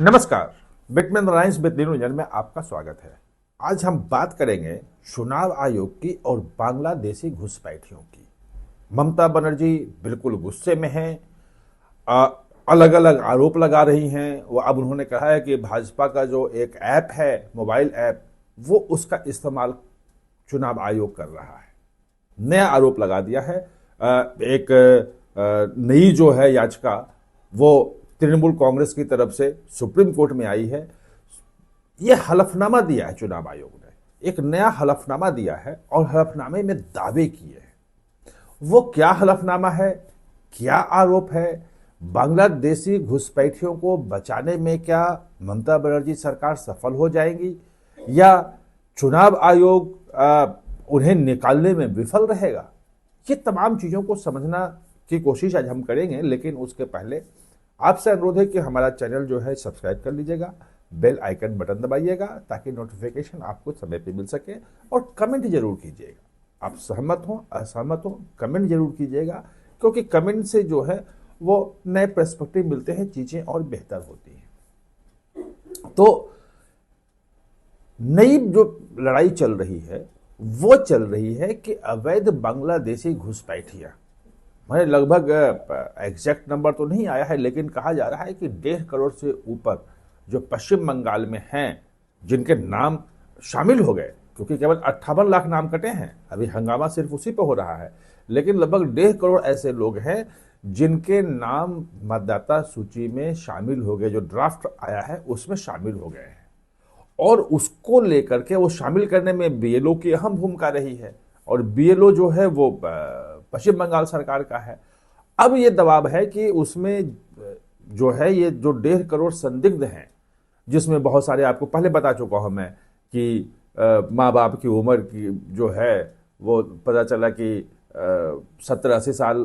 नमस्कार, Whitman rhymes with Neeraj में आपका स्वागत है। आज हम बात करेंगे चुनाव आयोग की और बांग्लादेशी घुसपैठियों की। ममता बनर्जी बिल्कुल गुस्से में हैं, अलग अलग आरोप लगा रही हैं। वो अब उन्होंने कहा है कि भाजपा का जो एक ऐप है, मोबाइल ऐप, वो उसका इस्तेमाल चुनाव आयोग कर रहा है। नया आरोप लगा दिया है। एक नई जो है याचिका वो तृणमूल कांग्रेस की तरफ से सुप्रीम कोर्ट में आई है। यह हलफनामा दिया है चुनाव आयोग ने, एक नया हलफनामा दिया है और हलफनामे में दावे किए हैं। वो क्या हलफनामा है, क्या आरोप है? बांग्लादेशी घुसपैठियों को बचाने में क्या ममता बनर्जी सरकार सफल हो जाएगी या चुनाव आयोग उन्हें निकालने में विफल रहेगा? ये तमाम चीजों को समझना की कोशिश आज हम करेंगे, लेकिन उसके पहले आपसे अनुरोध है कि हमारा चैनल जो है सब्सक्राइब कर लीजिएगा, बेल आइकन बटन दबाइएगा ताकि नोटिफिकेशन आपको समय पे मिल सके, और कमेंट जरूर कीजिएगा। आप सहमत हो असहमत हो कमेंट जरूर कीजिएगा, क्योंकि कमेंट से जो है वो नए पर्सपेक्टिव मिलते हैं, चीजें और बेहतर होती हैं। तो नई जो लड़ाई चल रही है वो चल रही है कि अवैध बांग्लादेशी घुसपैठियां, मैंने लगभग एग्जैक्ट नंबर तो नहीं आया है, लेकिन कहा जा रहा है कि 1.5 करोड़ से ऊपर जो पश्चिम बंगाल में हैं, जिनके नाम शामिल हो गए, क्योंकि केवल 58 लाख नाम कटे हैं, अभी हंगामा सिर्फ उसी पे हो रहा है, लेकिन लगभग 1.5 करोड़ ऐसे लोग हैं जिनके नाम मतदाता सूची में शामिल हो गए। जो ड्राफ्ट आया है उसमें शामिल हो गए हैं, और उसको लेकर के वो शामिल करने में बीएलओ की अहम भूमिका रही है, और बीएलओ जो है वो पश्चिम बंगाल सरकार का है। अब ये दबाव है कि उसमें जो है ये जो 1.5 करोड़ संदिग्ध हैं, जिसमें बहुत सारे, आपको पहले बता चुका हूं मैं कि माँ बाप की उम्र की जो है वो पता चला कि 70-80 साल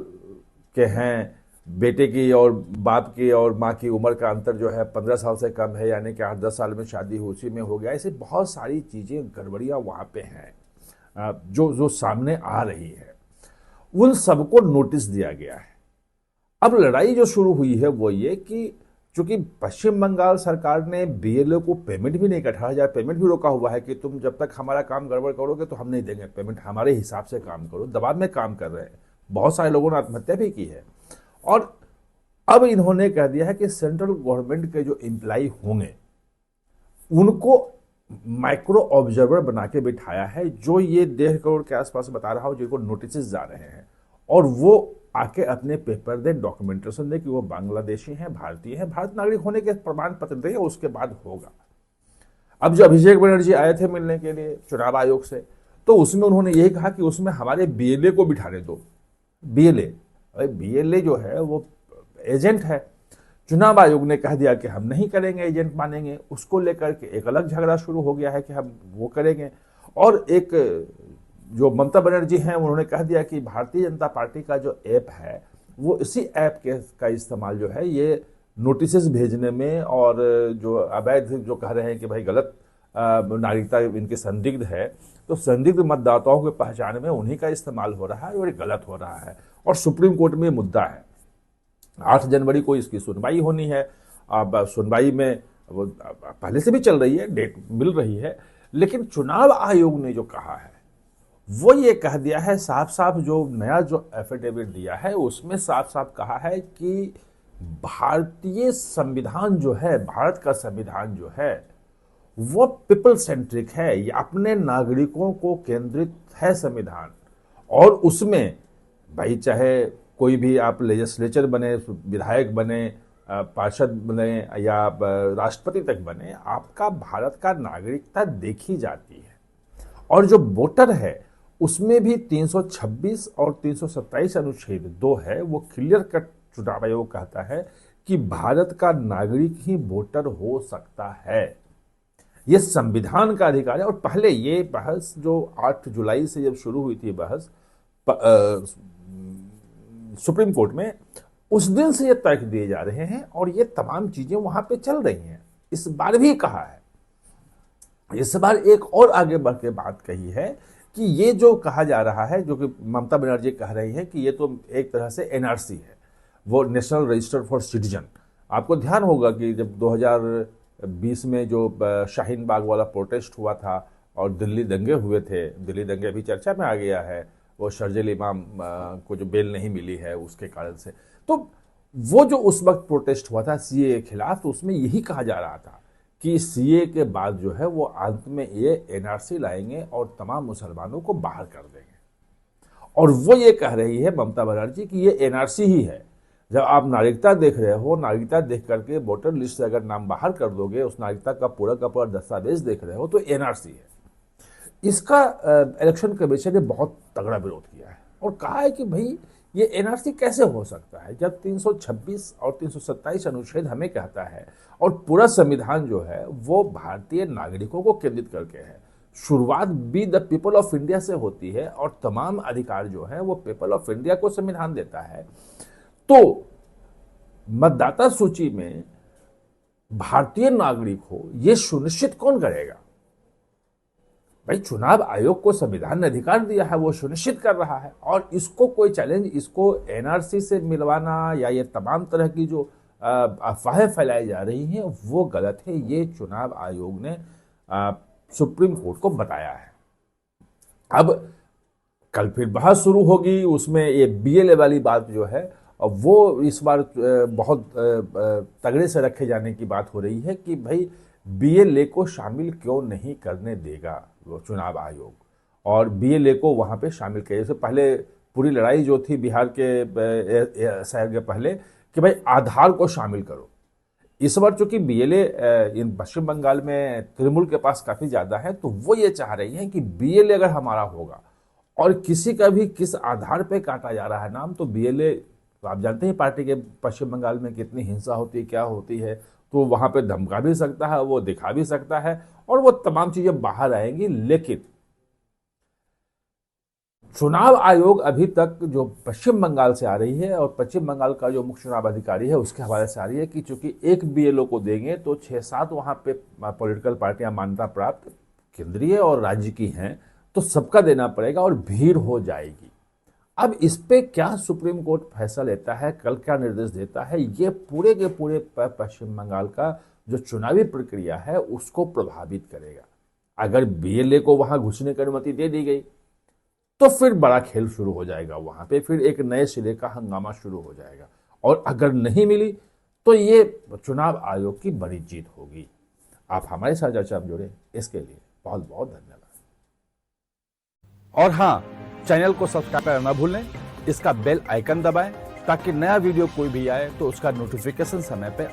के हैं, बेटे की और बाप की और माँ की उम्र का अंतर जो है 15 साल से कम है, यानी कि 8-10 साल में शादी उसी में हो गया। ऐसे बहुत सारी चीज़ें गड़बड़ियाँ वहाँ पे हैं जो जो सामने आ रही है। उन सबको नोटिस दिया गया है। अब लड़ाई जो शुरू हुई है वो ये कि चूंकि पश्चिम बंगाल सरकार ने बीएलओ को पेमेंट भी नहीं, 18,000 पेमेंट भी रोका हुआ है कि तुम जब तक हमारा काम गड़बड़ करोगे तो हम नहीं देंगे पेमेंट, हमारे हिसाब से काम करो, दबाव में काम कर रहे हैं। बहुत सारे लोगों ने आत्महत्या भी की है। और अब इन्होंने कह दिया है कि सेंट्रल गवर्नमेंट के जो एम्प्लाई होंगे उनको माइक्रो ऑब्जर्वर बना के बिठाया है, जो ये 1.5 करोड़ के आसपास बता रहा हूं, जिनको नोटिस जा रहे हैं, और वो आके अपने पेपर दें, डॉक्यूमेंटेशन दें कि वो बांग्लादेशी हैं, भारतीय हैं, भारत नागरिक होने के प्रमाण पत्र दें, उसके बाद होगा। अब जो अभिषेक बनर्जी आए थे मिलने के लिए चुनाव आयोग से, तो उसमें उन्होंने यही कहा कि उसमें हमारे बीएलए को बिठाने दो। बीएलए जो है वो एजेंट है। चुनाव आयोग ने कह दिया कि हम नहीं करेंगे, एजेंट मानेंगे। उसको लेकर के एक अलग झगड़ा शुरू हो गया है कि हम वो करेंगे। और एक जो ममता बनर्जी हैं उन्होंने कह दिया कि भारतीय जनता पार्टी का जो ऐप है वो इसी ऐप का इस्तेमाल जो है ये नोटिस भेजने में, और जो अवैध जो कह रहे हैं कि भाई गलत नागरिकता इनके संदिग्ध है, तो संदिग्ध मतदाताओं के पहचान में उन्हीं का इस्तेमाल हो रहा है और ये गलत हो रहा है। और सुप्रीम कोर्ट में मुद्दा है, 8 जनवरी को इसकी सुनवाई होनी है। अब सुनवाई में वो पहले से भी चल रही है, डेट मिल रही है, लेकिन चुनाव आयोग ने जो कहा है वो ये कह दिया है साफ साफ, जो नया जो एफिडेविट दिया है उसमें साफ साफ कहा है कि भारतीय संविधान जो है, भारत का संविधान जो है वो पीपल सेंट्रिक है, ये अपने नागरिकों को केंद्रित है संविधान। और उसमें भाई चाहे कोई भी आप लेजिस्लेचर बने, विधायक बने, पार्षद बने या राष्ट्रपति तक बने, आपका भारत का नागरिकता देखी जाती है। और जो वोटर है उसमें भी 326 और 327 अनुच्छेद 2 है, वो क्लियर कट चुनाव आयोग कहता है कि भारत का नागरिक ही वोटर हो सकता है। ये संविधान का अधिकार है। और पहले ये बहस जो 8 जुलाई से जब शुरू हुई थी बहस सुप्रीम कोर्ट में, उस दिन से ये तर्क दिए जा रहे हैं और ये तमाम चीजें वहां पे चल रही हैं। इस बार भी कहा है, इस बार एक और आगे बढ़ के बात कही है कि ये जो कहा जा रहा है, जो कि ममता बनर्जी कह रही है कि ये तो एक तरह से एनआरसी है, वो नेशनल रजिस्टर फॉर सिटीजन, आपको ध्यान होगा कि जब 2020 में जो शाहीन बाग वाला प्रोटेस्ट हुआ था और दिल्ली दंगे हुए थे, दिल्ली दंगे अभी चर्चा में आ गया है, वो शर्जील इमाम को जो बेल नहीं मिली है उसके कारण से, तो वो जो उस वक्त प्रोटेस्ट हुआ था सीए के खिलाफ, तो उसमें यही कहा जा रहा था कि सीए के बाद जो है वो अंत में ये एनआरसी लाएंगे और तमाम मुसलमानों को बाहर कर देंगे। और वो ये कह रही है ममता बनर्जी कि ये एनआरसी ही है। जब आप नागरिकता देख रहे हो, नागरिकता देख करके वोटर लिस्ट से अगर नाम बाहर कर दोगे, उस नागरिकता का पूरा दस्तावेज देख रहे हो, तो एनआरसी है। इसका इलेक्शन कमीशन ने बहुत तगड़ा विरोध किया है और कहा है कि भाई ये एनआरसी कैसे हो सकता है जब 326 और 327 अनुच्छेद हमें कहता है और पूरा संविधान जो है वो भारतीय नागरिकों को केंद्रित करके है। शुरुआत be the people of India से होती है और तमाम अधिकार जो है वो पीपल ऑफ इंडिया को संविधान देता है। तो मतदाता सूची में भारतीय नागरिक हो ये सुनिश्चित कौन करेगा? भाई चुनाव आयोग को संविधान ने अधिकार दिया है, वो सुनिश्चित कर रहा है। और इसको कोई चैलेंज, इसको एनआरसी से मिलवाना या ये तमाम तरह की जो अफवाहें फैलाई जा रही हैं वो गलत है। ये चुनाव आयोग ने सुप्रीम कोर्ट को बताया है। अब कल फिर बहस शुरू होगी, उसमें ये बीएलए वाली बात जो है वो इस बार बहुत तगड़े से रखे जाने की बात हो रही है कि भाई बीएलए को शामिल क्यों नहीं करने देगा वो चुनाव आयोग, और बीएलए को वहां पे शामिल किया। जैसे पहले पूरी लड़ाई जो थी बिहार के शहर के पहले कि भाई आधार को शामिल करो। इस बार चूंकि बीएलए इन पश्चिम बंगाल में तृणमूल के पास काफी ज्यादा है, तो वो ये चाह रही है कि बीएलए अगर हमारा होगा और किसी का भी किस आधार पे काटा जा रहा है नाम, तो बीएलए, तो आप जानते हैं पार्टी के पश्चिम बंगाल में कितनी हिंसा होती है, क्या होती है, तो वहां पे धमका भी सकता है, वो दिखा भी सकता है और वो तमाम चीजें बाहर आएंगी। लेकिन चुनाव आयोग अभी तक जो पश्चिम बंगाल से आ रही है और पश्चिम बंगाल का जो मुख्य चुनाव अधिकारी है उसके हवाले से आ रही है कि चूंकि एक बीएलओ को देंगे तो 6-7 वहां पे पॉलिटिकल पार्टियां मान्यता प्राप्त केंद्रीय और राज्य की हैं, तो सबका देना पड़ेगा और भीड़ हो जाएगी। अब इस पे क्या सुप्रीम कोर्ट फैसला लेता है, कल क्या निर्देश देता है, ये पूरे के पूरे पश्चिम बंगाल का जो चुनावी प्रक्रिया है उसको प्रभावित करेगा। अगर बीएलए को वहां घुसने की अनुमति दे दी गई तो फिर बड़ा खेल शुरू हो जाएगा, वहां पे फिर एक नए सिरे का हंगामा शुरू हो जाएगा। और अगर नहीं मिली तो ये चुनाव आयोग की बड़ी जीत होगी। आप हमारे साथ चर्चा में जुड़े, इसके लिए बहुत बहुत धन्यवाद। और हाँ, चैनल को सब्सक्राइब करना ना भूलें, इसका बेल आइकन दबाएं ताकि नया वीडियो कोई भी आए तो उसका नोटिफिकेशन समय पे